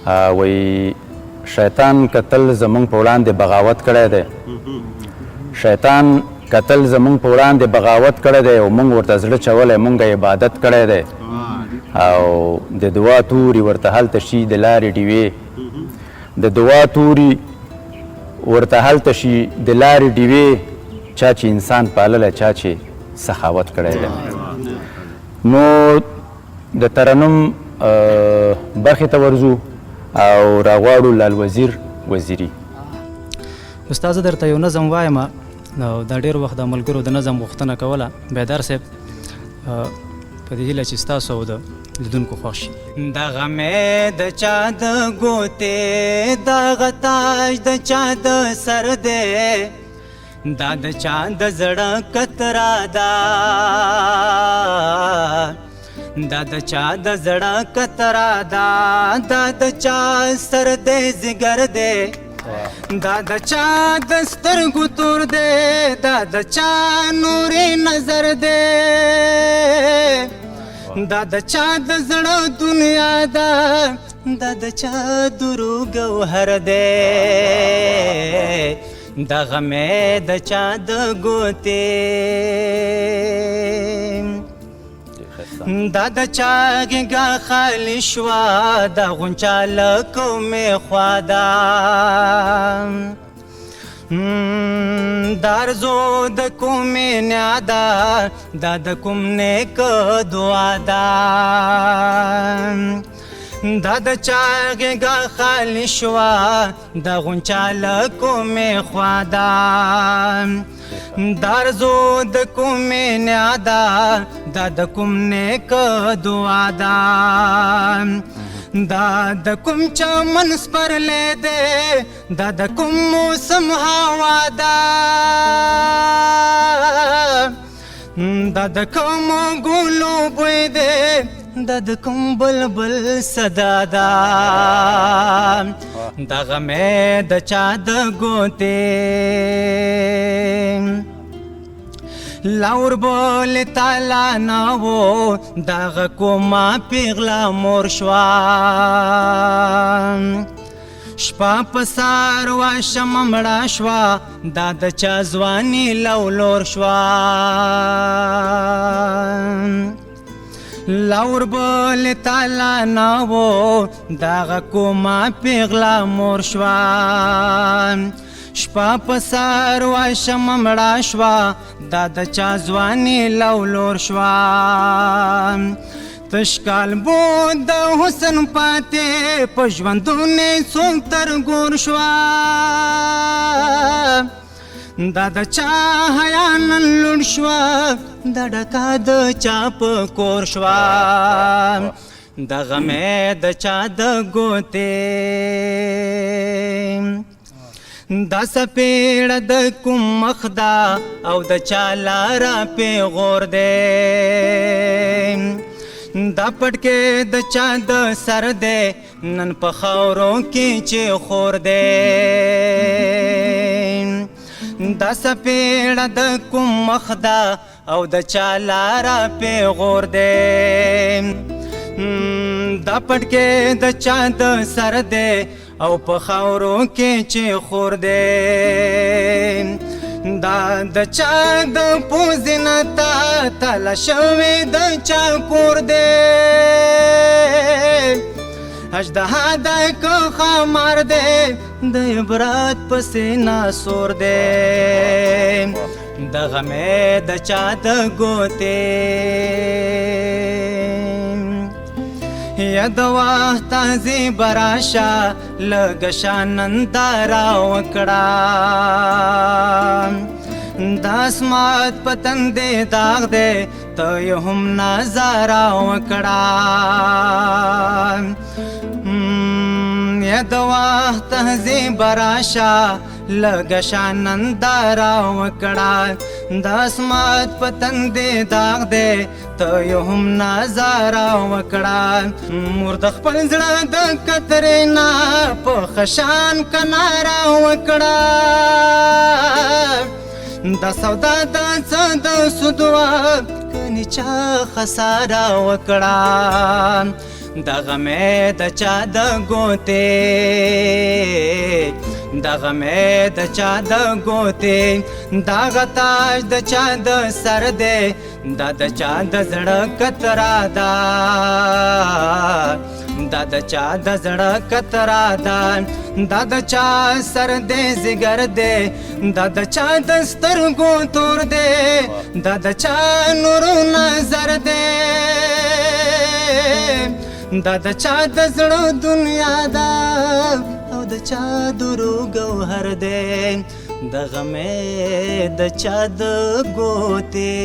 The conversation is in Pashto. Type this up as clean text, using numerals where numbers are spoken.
وایي شیطان کتل زمونږ په وړاندې بغاوت کړی دی شیطان کتل زمونږ په وړاندې بغاوت کړی دی او موږ ورته زړه چولی موږ عبادت کړی دی او د دعا توري ورته هلته شي د لارې ډیوې د دعا توري ورته هلته شي د لارې ډیوې چا چې انسان پاللی چا چې سخاوت کړی دی نو د ترنم برخې ته ورځو او راغواړو لال وزیر وزیري استاد زه درته یو نظم وایم او دا ډېر وخت د ملګرو د نظم غوښتنه کوله بیدار صاحب په دې هیله چې ستاسو او د لیدونکو خوښ شي دغه مې د چا د ګوتې دغه تاج د چا د سر دی دا د چا د زړه کترا ده دا د چا د زړه کترا ده دا د چا سر دی زیګر دی دا د چا د سترګو تور دی دا د چا نورې نظر دی دا د چا د زړه دنیا ده دا د چا درو ګوهر دی دغه مې د چا د ګوتې دا د چا غېږه خالي شوه دا غونچه له کومې خوا ده دا ارزو د کومې نیا ده دا د کوم نیک دعا ده دا د چا غېږه خالي شوه دا غونچه له کومې خوا ده دا ارزو د کومې نیا ده دا د کوم نیک دعا ده دا د کوم چمن سپرلی دی دا د کوم موسم هوا ده دا د کوم ګلو بوی دی دا د کوم بلبل صدا ده دغه مې د چا د ګوتې لاور بول تالا ناو دغه کومه پیغله مور شوه شپه په سار واشمه مړه شوه دا د چا ځواني لولور شوه لاور بول تالا ناو دغه کومه پیغله مور شوه شپه په سار واشمه مړه شوه دا د چا ځواني لولور شوه تشکال بود د حسن پاتې په ژوندونې څوک ترګور شوه دا د چا حیا نن لوړ شوه دا ډکه د چا په کور شوه دغه مې د چا د ګوتې دا سپیړه د کوم مخ ده او د چا لاره پیغور دی دا پټکې د چا د سر دی نن په خاورو کې چې خور دی دا سپیړه د کوم مخ ده او د چا لاره پیغور دی دا پټکې د چا د سر دی او په خاورو کې چې خور دی دا د چا د پوزې نه تا تاله شوې د چا کور دی اژدها دی که ښامار دی د عبرت پسې ناسور دی دغه مې د چا د ګوتې یا د وخت تهذیب راشه لږه شاننداره وکړه د اسمت په تندې داغ دی ته یې هم نظاره وکړه یا د وخت تهذیب راشه لږه شاننداره وکړه د اسمت په تندې داغ دی ته یې هم نظاره وکړه مور د خپل زړه د کترې نه په ښه شان کناره وکړه دا سودا د څه د سود وه کنې چا خساره وکړه دغه مې د چا د ګوتې دغه مې د چا د ګوتې دغه تاج د چا د سر دی دا د چا د زړه کترا ده دا د چا د زړه کترا ده دا د چا سر دی زیګر دی دا د چا د سترګو تور دی دا د چا نور نظر دی دا د چا د زړه دنیا ده او د چا درو ګوهر دی دغه مې د چا د ګوتې